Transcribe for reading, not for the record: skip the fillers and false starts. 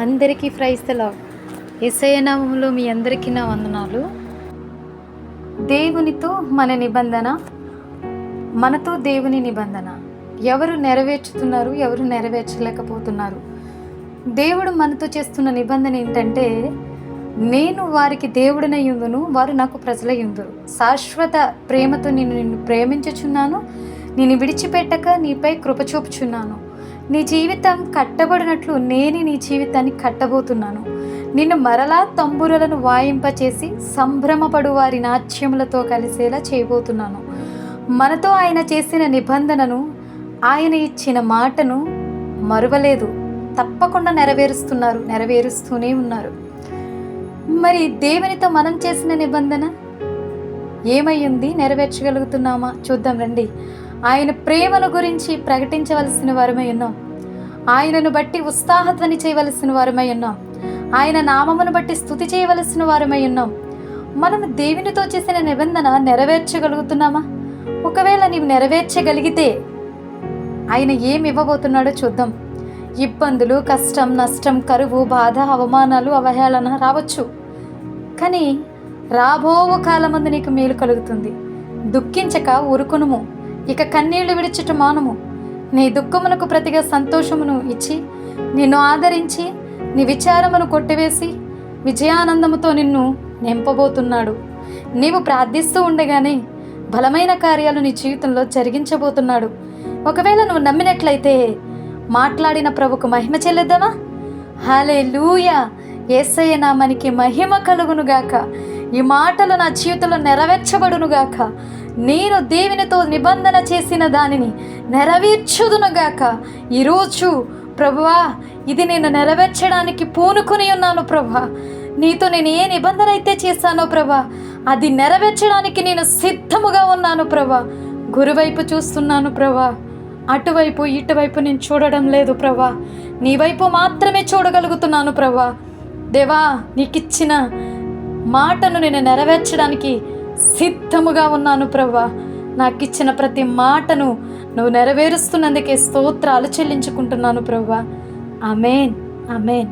అందరికీ praise the lord. యేసయ్య నామములో మీ అందరికీ నా వందనాలు. దేవునితో మన నిబంధన, మనతో దేవుని నిబంధన ఎవరు నెరవేర్చుతున్నారు, ఎవరు నెరవేర్చలేకపోతున్నారు? దేవుడు మనతో చేస్తున్న నిబంధన ఏంటంటే, నేను వారికి దేవుడినై యుందును, వారు నాకు ప్రజలై యుందురు. శాశ్వత ప్రేమతో నిన్ను ప్రేమించుచున్నాను, నేను విడిచిపెట్టక నీపై కృప చూపుచున్నాను. నీ జీవితం కట్టబడినట్లు నేను నీ జీవితాన్ని కట్టబోతున్నాను. నిన్ను మరలా తంబురలను వాయింపచేసి సంభ్రమపడు వారి నాట్యములతో కలిసేలా చేయబోతున్నాను. మనతో ఆయన చేసిన నిబంధనను, ఆయన ఇచ్చిన మాటను మరువలేదు. తప్పకుండా నెరవేరుస్తూనే ఉన్నారు. మరి దేవునితో మనం చేసిన నిబంధన ఏమయ్యింది? నెరవేర్చగలుగుతున్నామా? చూద్దాం రండి. ఆయన ప్రేమను గురించి ప్రకటించవలసిన వారమై ఉన్నాం. ఆయనను బట్టి ఉత్సాహధ్వని చేయవలసిన వారమై ఉన్నాం. ఆయన నామమును బట్టి స్తుతి చేయవలసిన వారమై ఉన్నాం. మనం దేవునితో చేసిన నిబంధన నెరవేర్చగలుగుతున్నామా? ఒకవేళ నీవు నెరవేర్చగలిగితే ఆయన ఏమి ఇవ్వబోతున్నాడో చూద్దాం. ఇబ్బందులు, కష్టం, నష్టం, కరువు, బాధ, అవమానాలు, అవహేళన రావచ్చు. కానీ రాబో కాలమందు నీకు మేలు కలుగుతుంది. దుఃఖించక ఊరుకొనుము, ఇక కన్నీళ్లు విడిచుట మానుము. నీ దుఃఖమునకు ప్రతిగా సంతోషమును ఇచ్చి నిన్ను ఆదరించి నీ విచారమును కొట్టివేసి విజయానందముతో నిన్ను నింపబోతున్నాడు. నీవు ప్రార్థిస్తూ ఉండగానే బలమైన కార్యాలు నీ జీవితంలో జరిగించబోతున్నాడు. ఒకవేళ నువ్వు నమ్మినట్లయితే మాట్లాడిన ప్రభుకు మహిమ చెల్లిద్దామా? హల్లెలూయా! యేసయ్య నామానికి మహిమ కలుగునుగాక. ఈ మాటలు నా జీవితంలో నెరవేర్చబడునుగాక. నేను దేవునితో నిబంధన చేసిన దానిని నెరవేర్చుదునుగాక. ఈరోజు ప్రభువా, ఇది నేను నెరవేర్చడానికి పూనుకొని ఉన్నాను ప్రభా. నీతో నేను ఏ నిబంధన అయితే చేశానో ప్రభా, అది నెరవేర్చడానికి నేను సిద్ధముగా ఉన్నాను ప్రభా. గురువైపు చూస్తున్నాను ప్రభా, అటువైపు ఇటువైపు నేను చూడడం లేదు ప్రభా. నీ వైపు మాత్రమే చూడగలుగుతున్నాను ప్రభా. దేవా, నీకిచ్చిన మాటను నేను నెరవేర్చడానికి సిద్ధముగా ఉన్నాను ప్రభా. నాకిచ్చిన ప్రతి మాటను నువ్వు నెరవేరుస్తున్నందుకే స్తోత్రాలు చెల్లించుకుంటున్నాను ప్రభా. ఆమేన్, ఆమేన్.